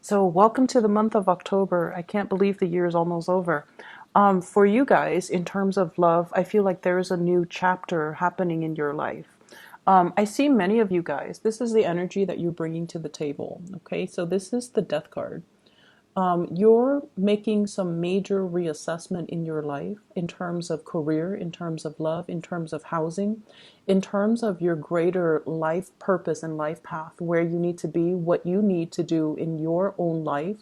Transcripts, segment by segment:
So, welcome to the month of October. I can't believe the year is almost over. For you guys, in terms of love, I feel like there is a new chapter happening in your life. I see many of you guys. This is the energy that you're bringing to the table. Okay, so this is the Death card. You're making some major reassessment in your life in terms of career, in terms of love, in terms of housing, in terms of your greater life purpose and life path, where you need to be, what you need to do in your own life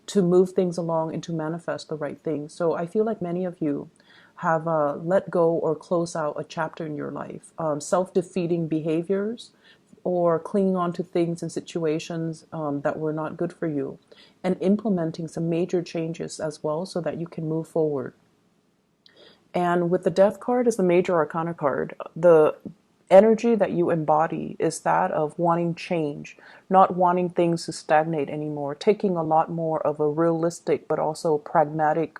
to move things along and to manifest the right things. So I feel like many of you have let go or close out a chapter in your life. Self-defeating behaviors, or clinging on to things and situations that were not good for you, and implementing some major changes as well so that you can move forward. And with the Death card as the major arcana card, the energy that you embody is that of wanting change, not wanting things to stagnate anymore, taking a lot more of a realistic but also pragmatic,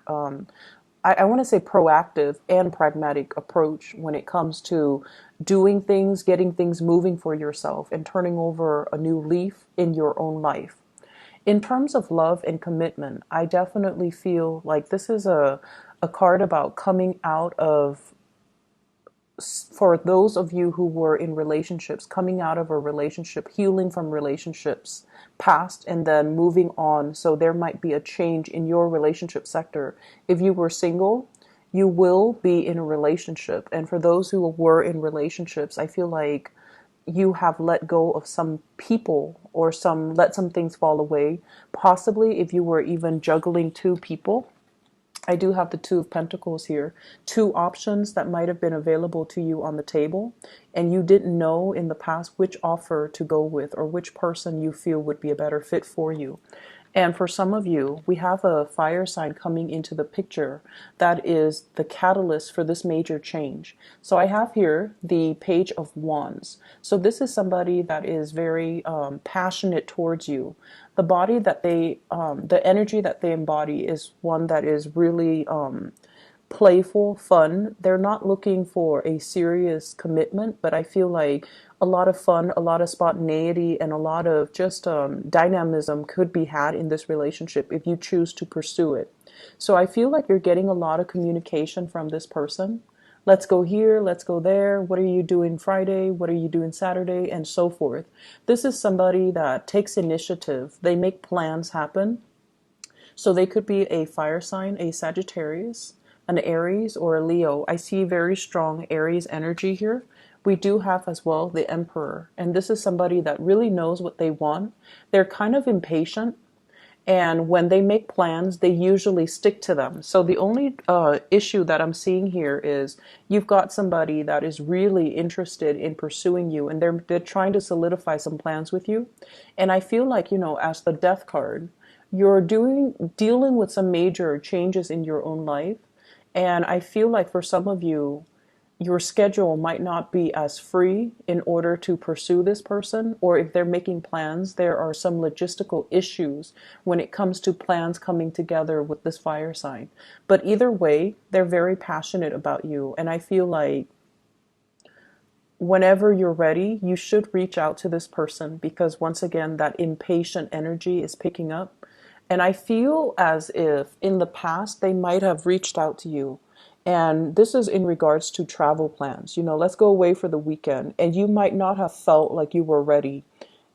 I want to say proactive and pragmatic approach when it comes to doing things, getting things moving for yourself, and turning over a new leaf in your own life. In terms of love and commitment, I definitely feel like this is a card about coming out of, for those of you who were in relationships, coming out of a relationship, healing from relationships past, and then moving on. So there might be a change in your relationship sector. If you were single, you will be in a relationship. And for those who were in relationships, I feel like you have let go of some people or let some things fall away. Possibly if you were even juggling two people. I do have the Two of Pentacles here. Two options that might have been available to you on the table, and you didn't know in the past which offer to go with or which person you feel would be a better fit for you. And for some of you, we have a fire sign coming into the picture that is the catalyst for this major change. So I have here the Page of Wands. So this is somebody that is very passionate towards you. The body that the energy that they embody is one that is really playful, fun. They're not looking for a serious commitment, but I feel like a lot of fun, a lot of spontaneity, and a lot of just dynamism could be had in this relationship if you choose to pursue it. So I feel like you're getting a lot of communication from this person. Let's go here, let's go there. What are you doing Friday? What are you doing Saturday? And so forth. This is somebody that takes initiative. They make plans happen. So they could be a fire sign, a Sagittarius, an Aries, or a Leo. I see very strong Aries energy here. We do have as well the Emperor. And this is somebody that really knows what they want. They're kind of impatient. And when they make plans, they usually stick to them. So the only issue that I'm seeing here is you've got somebody that is really interested in pursuing you, and they're trying to solidify some plans with you. And I feel like, as the Death card, you're dealing with some major changes in your own life. And I feel like for some of you, your schedule might not be as free in order to pursue this person, or if they're making plans, there are some logistical issues when it comes to plans coming together with this fire sign. But either way, they're very passionate about you, and I feel like whenever you're ready, you should reach out to this person, because once again, that impatient energy is picking up. And I feel as if in the past they might have reached out to you. And this is in regards to travel plans. Let's go away for the weekend. And you might not have felt like you were ready.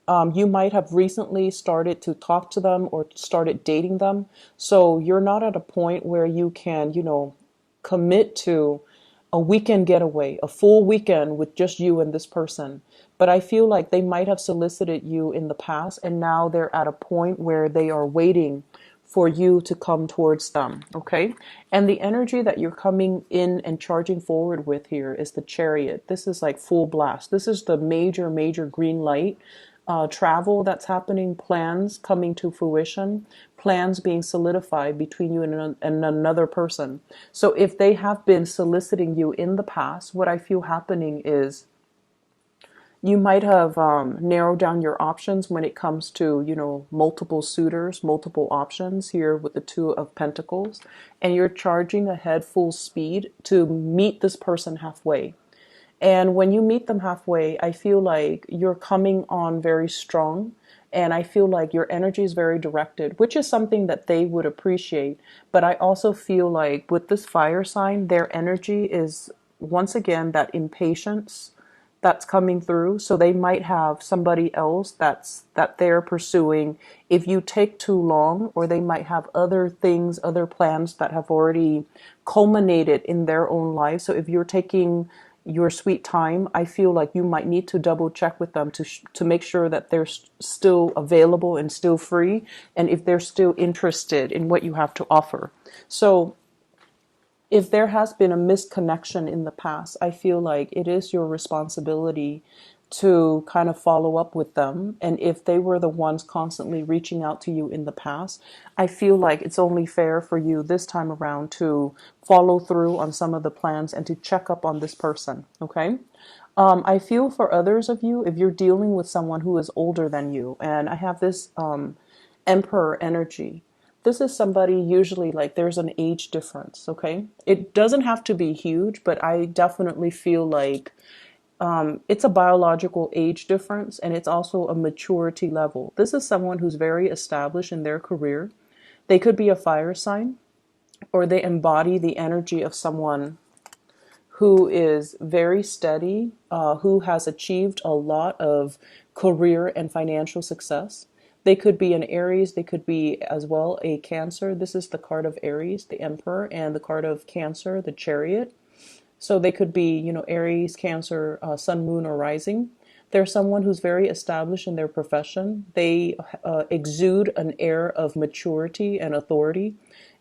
You might have recently started to talk to them or started dating them. So you're not at a point where you can, commit to a weekend getaway, a full weekend with just you and this person. But I feel like they might have solicited you in the past, and now they're at a point where they are waiting for you to come towards them, okay? And the energy that you're coming in and charging forward with here is the Chariot. This is like full blast. This is the major, major green light. Travel that's happening, plans coming to fruition, plans being solidified between you and another person. So if they have been soliciting you in the past, what I feel happening is you might have narrowed down your options when it comes to, multiple suitors, multiple options here with the Two of Pentacles, and you're charging ahead full speed to meet this person halfway. And when you meet them halfway, I feel like you're coming on very strong And I feel like your energy is very directed, which is something that they would appreciate. But I also feel like with this fire sign, their energy is once again that impatience that's coming through. So they might have somebody else that they're pursuing if you take too long, or they might have other things, other plans that have already culminated in their own life. So if you're taking your sweet time, I feel like you might need to double check with them to make sure that they're still available and still free, and if they're still interested in what you have to offer. So if there has been a misconnection in the past, I feel like it is your responsibility to kind of follow up with them. And if they were the ones constantly reaching out to you in the past, I feel like it's only fair for you this time around to follow through on some of the plans and to check up on this person. Okay. I feel for others of you, if you're dealing with someone who is older than you, and I have this emperor energy. This is somebody usually like there's an age difference, okay? It doesn't have to be huge, but I definitely feel like it's a biological age difference, and it's also a maturity level. This is someone who's very established in their career. They could be a fire sign, or they embody the energy of someone who is very steady, who has achieved a lot of career and financial success. They could be an Aries, they could be as well a Cancer. This is the card of Aries, the Emperor, and the card of Cancer, the Chariot. So they could be, Aries, Cancer, Sun, Moon, or Rising. They're someone who's very established in their profession. They exude an air of maturity and authority.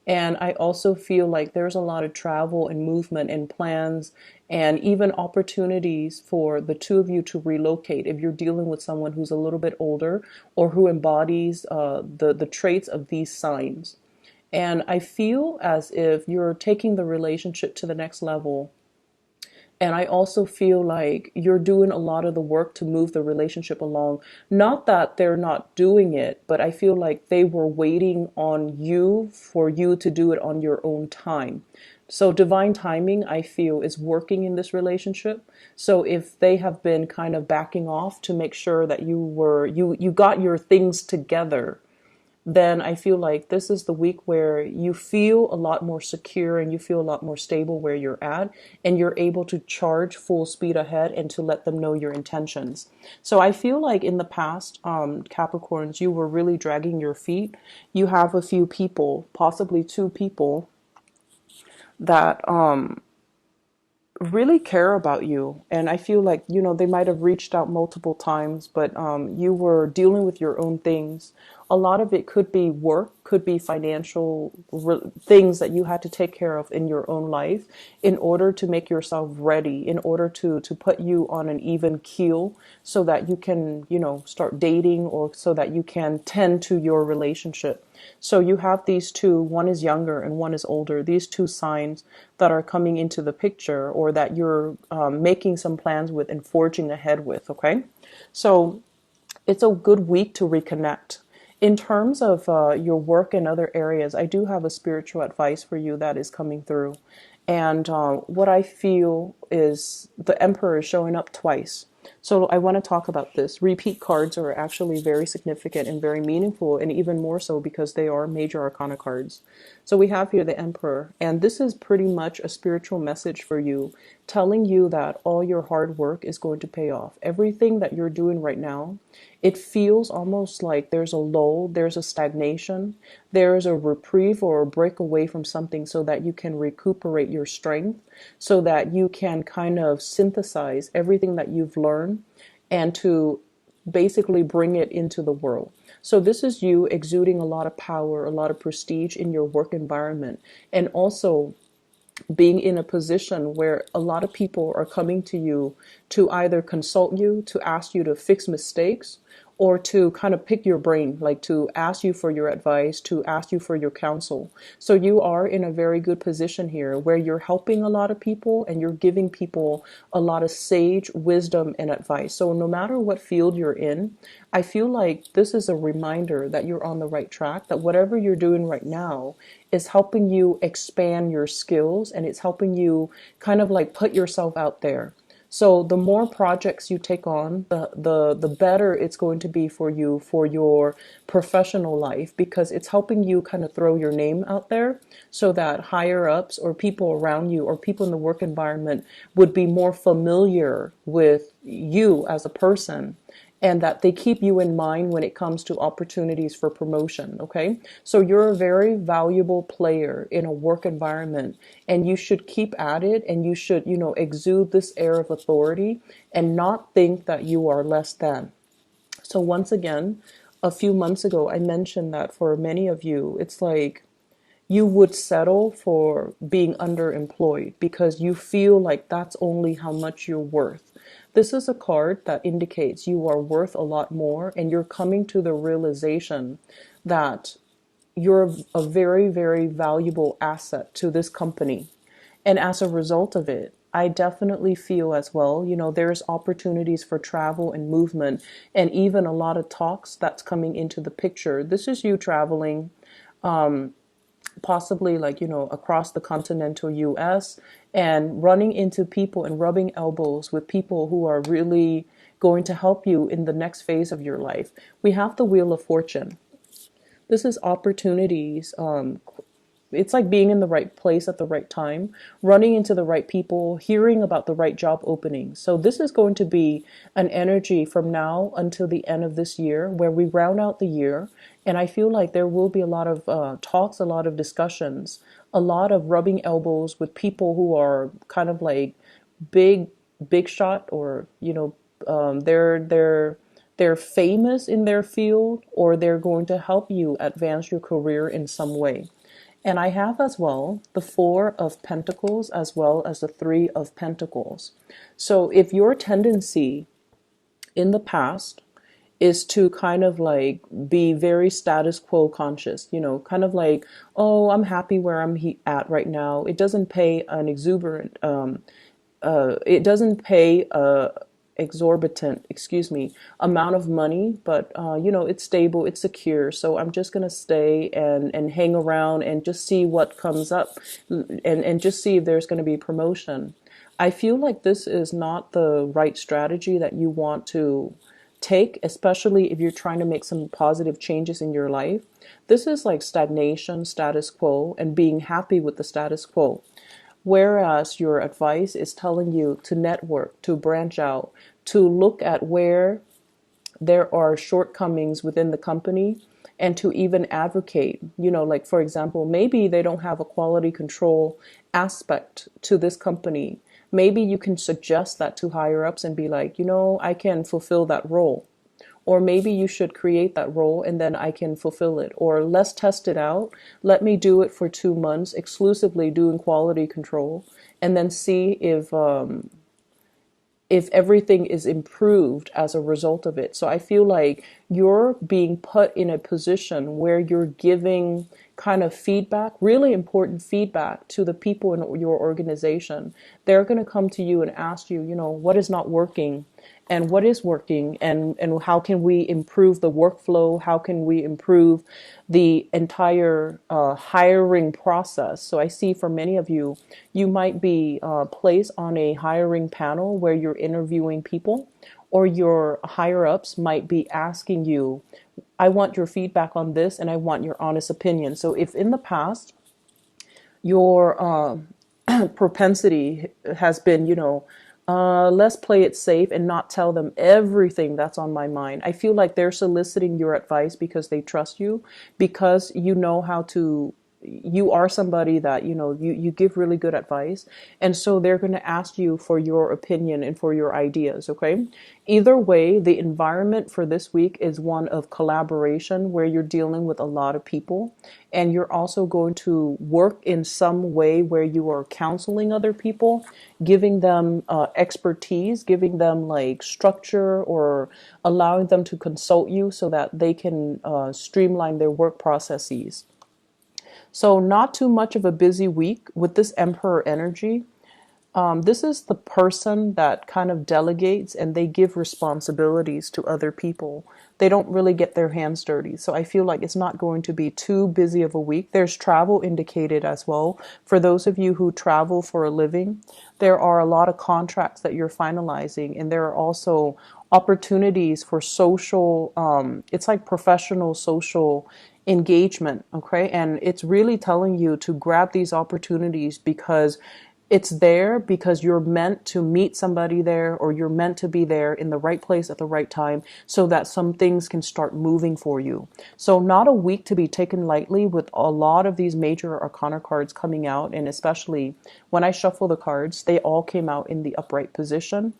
And I also feel like there's a lot of travel and movement and plans and even opportunities for the two of you to relocate if you're dealing with someone who's a little bit older or who embodies the traits of these signs. And I feel as if you're taking the relationship to the next level. And I also feel like you're doing a lot of the work to move the relationship along. Not that they're not doing it, but I feel like they were waiting on you for you to do it on your own time. So divine timing, I feel, is working in this relationship. So if they have been kind of backing off to make sure that you got your things together, then I feel like this is the week where you feel a lot more secure and you feel a lot more stable where you're at, and you're able to charge full speed ahead and to let them know your intentions. So I feel like in the past, Capricorns, you were really dragging your feet. You have a few people, possibly two people, that really care about you. And I feel like, they might have reached out multiple times, but you were dealing with your own things. A lot of it could be work, could be financial things that you had to take care of in your own life in order to make yourself ready, in order to put you on an even keel so that you can, start dating, or so that you can tend to your relationship. So you have these two, one is younger and one is older, these two signs that are coming into the picture, or that you're making some plans with and forging ahead with, okay? So it's a good week to reconnect. In terms of your work and other areas, I do have a spiritual advice for you that is coming through. And what I feel is the Emperor is showing up twice. So I want to talk about this. Repeat cards are actually very significant and very meaningful, and even more so because they are major arcana cards. So we have here the Emperor, and this is pretty much a spiritual message for you, telling you that all your hard work is going to pay off. Everything that you're doing right now, it feels almost like there's a lull, there's a stagnation, there's a reprieve or a break away from something so that you can recuperate your strength, so that you can kind of synthesize everything that you've learned and to basically bring it into the world. So this is you exuding a lot of power, a lot of prestige in your work environment, and also being in a position where a lot of people are coming to you to either consult you, to ask you to fix mistakes, or to kind of pick your brain, like to ask you for your advice, to ask you for your counsel. So you are in a very good position here where you're helping a lot of people and you're giving people a lot of sage wisdom and advice. So no matter what field you're in, I feel like this is a reminder that you're on the right track, that whatever you're doing right now is helping you expand your skills, and it's helping you kind of like put yourself out there. So the more projects you take on, the better it's going to be for you for your professional life, because it's helping you kind of throw your name out there so that higher ups or people around you or people in the work environment would be more familiar with you as a person, and that they keep you in mind when it comes to opportunities for promotion. Okay, so you're a very valuable player in a work environment, and you should keep at it, and you should, exude this air of authority and not think that you are less than. So once again, a few months ago I mentioned that for many of you it's like you would settle for being underemployed because you feel like that's only how much you're worth. This is a card that indicates you are worth a lot more, and you're coming to the realization that you're a very, very valuable asset to this company. And as a result of it, I definitely feel as well, there's opportunities for travel and movement, and even a lot of talks that's coming into the picture. This is you traveling, possibly like, across the continental US, and running into people and rubbing elbows with people who are really going to help you in the next phase of your life. We have the Wheel of Fortune. This is opportunities. It's like being in the right place at the right time, running into the right people, hearing about the right job openings. So this is going to be an energy from now until the end of this year where we round out the year. And I feel like there will be a lot of talks, a lot of discussions, a lot of rubbing elbows with people who are kind of like big, big shot, or, they're famous in their field, or they're going to help you advance your career in some way. And I have as well the Four of Pentacles as well as the Three of Pentacles. So if your tendency in the past is to kind of like be very status quo conscious, kind of like, oh, I'm happy where I'm at right now. It doesn't pay an exuberant, it doesn't pay a exorbitant, amount of money, but it's stable, it's secure. So I'm just gonna stay and hang around and just see what comes up, and just see if there's gonna be promotion. I feel like this is not the right strategy that you want to take, especially if you're trying to make some positive changes in your life. This is like stagnation, status quo, and being happy with the status quo. Whereas your advice is telling you to network, to branch out, to look at where there are shortcomings within the company, and to even advocate, like for example, maybe they don't have a quality control aspect to this company. Maybe you can suggest that to higher ups and be like, I can fulfill that role. Or maybe you should create that role and then I can fulfill it. Or let's test it out. Let me do it for 2 months, exclusively doing quality control, and then see if everything is improved as a result of it. So I feel like you're being put in a position where you're giving kind of feedback, really important feedback to the people in your organization. They're going to come to you and ask you, what is not working and what is working, and how can we improve the workflow? How can we improve the entire hiring process? So I see for many of you, you might be placed on a hiring panel where you're interviewing people, or your higher ups might be asking you, I want your feedback on this and I want your honest opinion. So if in the past your propensity has been, let's play it safe and not tell them everything that's on my mind. I feel like they're soliciting your advice because they trust you, because you know how to, you are somebody that, you give really good advice. And so they're going to ask you for your opinion and for your ideas. Okay. Either way, the environment for this week is one of collaboration where you're dealing with a lot of people, and you're also going to work in some way where you are counseling other people, giving them expertise, giving them like structure, or allowing them to consult you so that they can streamline their work processes. So not too much of a busy week with this Emperor energy. This is the person that kind of delegates and they give responsibilities to other people. They don't really get their hands dirty. So I feel like it's not going to be too busy of a week. There's travel indicated as well. For those of you who travel for a living, there are a lot of contracts that you're finalizing, and there are also opportunities for social, it's like professional social engagement. Okay. And it's really telling you to grab these opportunities because it's there because you're meant to meet somebody there, or you're meant to be there in the right place at the right time so that some things can start moving for you. So not a week to be taken lightly with a lot of these major arcana cards coming out. And especially when I shuffle the cards, they all came out in the upright position.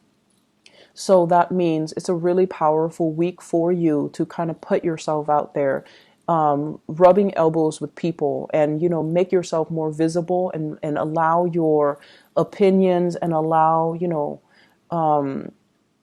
So that means it's a really powerful week for you to kind of put yourself out there, rubbing elbows with people, and, make yourself more visible, and allow your opinions, and allow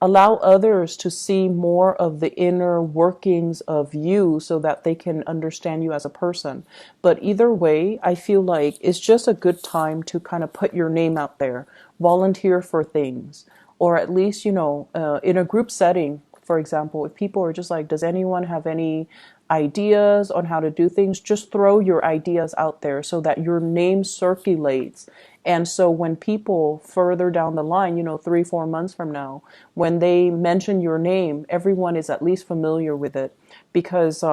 others to see more of the inner workings of you so that they can understand you as a person. But either way, I feel like it's just a good time to kind of put your name out there, volunteer for things, or at least, in a group setting, for example, if people are just like, does anyone have any ideas on how to do things? Just throw your ideas out there so that your name circulates. And so when people further down the line, 3-4 months from now, when they mention your name, everyone is at least familiar with it. Because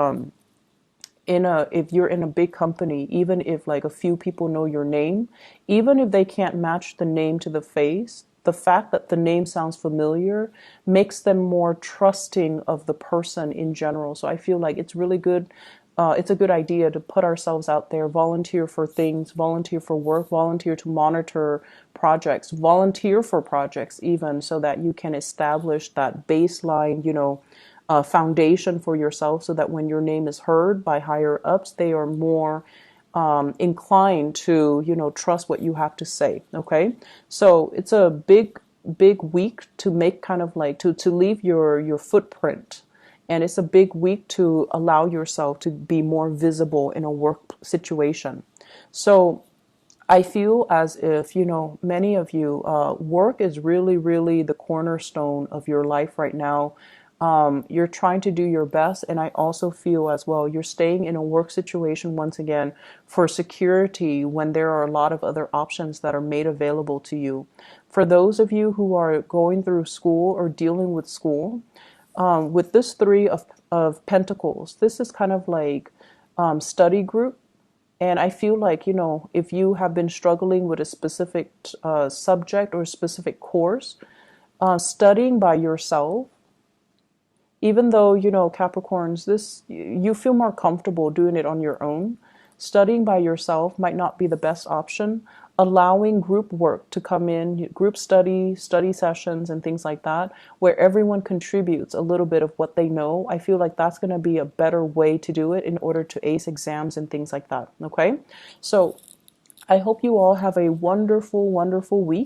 if you're in a big company, even if like a few people know your name, even if they can't match the name to the face, the fact that the name sounds familiar makes them more trusting of the person in general. So I feel like it's really good. It's a good idea to put ourselves out there, volunteer for things, volunteer for work, volunteer to monitor projects, volunteer for projects even, so that you can establish that baseline, foundation for yourself, so that when your name is heard by higher ups, they are more inclined to, trust what you have to say. Okay. So it's a big week to make kind of like to leave your footprint. And it's a big week to allow yourself to be more visible in a work situation. So I feel as if, many of you, work is really, really the cornerstone of your life right now. You're trying to do your best. And I also feel as well, you're staying in a work situation once again for security when there are a lot of other options that are made available to you. For those of you who are going through school or dealing with school, with this Three of Pentacles, this is kind of like study group. And I feel like, if you have been struggling with a specific subject or a specific course, studying by yourself, even though, Capricorns, you feel more comfortable doing it on your own, studying by yourself might not be the best option. Allowing group work to come in, group study sessions and things like that, where everyone contributes a little bit of what they know, I feel like that's going to be a better way to do it in order to ace exams and things like that. Okay. So I hope you all have a wonderful, wonderful week.